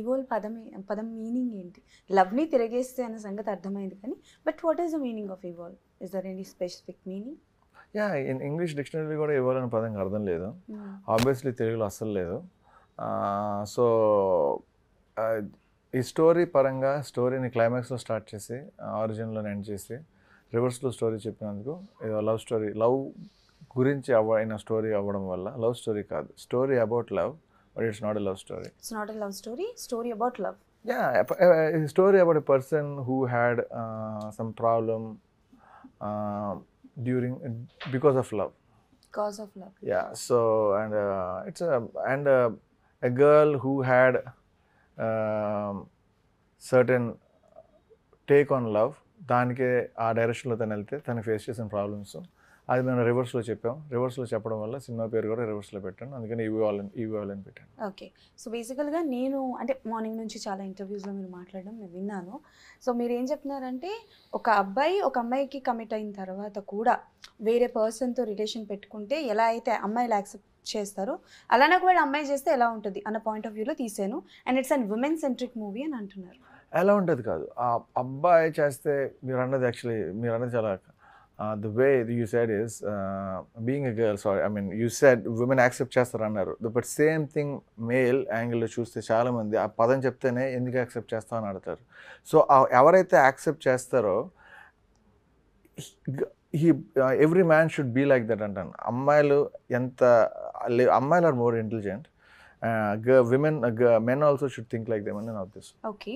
Evolve పదం meaning ఏంటి? లవ్‌ని తిరగేస్తే అన్న సంగతి అర్థమైంది కానీ, but what is the meaning of evolve? Is there any specific meaning? Yeah! English dictionary కూడా ఇవాల్వ్ అనే పదంకి అర్థం లేదు. ఆబ్వియస్లీ తెలుగులో అస్సలు లేదు. సో ఈ స్టోరీ పరంగా స్టోరీని క్లైమాక్స్లో స్టార్ట్ చేసి ఆరిజిన్లో ఎండ్ చేసి రివర్స్లో స్టోరీ చెప్పినందుకు ఇది లవ్ స్టోరీ. లవ్ గురించి అయిన స్టోరీ అవ్వడం వల్ల లవ్ స్టోరీ కాదు, story about love, but it's not a love story. It's not a love story, story about love. Yeah, a story about a person who had some problem during because of love. Cause of love. Yeah. So and it's a girl who had certain take on love. దానికే ఆ డైరెక్షన్లో తను వెళ్తే తను face చేసిన problems అది మేము రివర్స్లో చెప్పాం. రివర్స్లో చెప్పడం వల్ల సినిమా పేరు కూడా రివర్స్లో పెట్టాను. అందుకని ఈవోల్ అని పెట్టాను. ఓకే. సో బేసికల్గా నేను అంటే మార్నింగ్ నుంచి చాలా ఇంటర్వ్యూస్లో మీరు మాట్లాడడం నేను విన్నాను. సో మీరు ఏం చెప్తున్నారంటే ఒక అబ్బాయి ఒక అమ్మాయికి కమిట్ అయిన తర్వాత కూడా వేరే పర్సన్తో రిలేషన్ పెట్టుకుంటే ఎలా అయితే అమ్మాయిలు యాక్సెప్ట్ చేస్తారో అలానే ఒకవేళ అమ్మాయి చేస్తే ఎలా ఉంటుంది అన్న పాయింట్ ఆఫ్ వ్యూలో తీసాను. And it's and women centric movie అని అంటున్నారు. ఎలా ఉంటుంది కాదు, ఆ అబ్బాయి చేస్తే మీరు అన్నది చాలా the way you said is being a girl, sorry, I mean you said women accept చేస్తారు అన్నారు, బట్ సేమ్ థింగ్ మేల్ యాంగిల్లో చూస్తే చాలా మంది ఆ పదం చెప్తేనే ఎందుకు యాక్సెప్ట్ చేస్తావు అని అడతారు. సో ఎవరైతే యాక్సెప్ట్ చేస్తారో every man should be like that అంటాను. అమ్మాయిలు are more intelligent, men also should think like them అని నా ఉద్దేశం. ఓకే.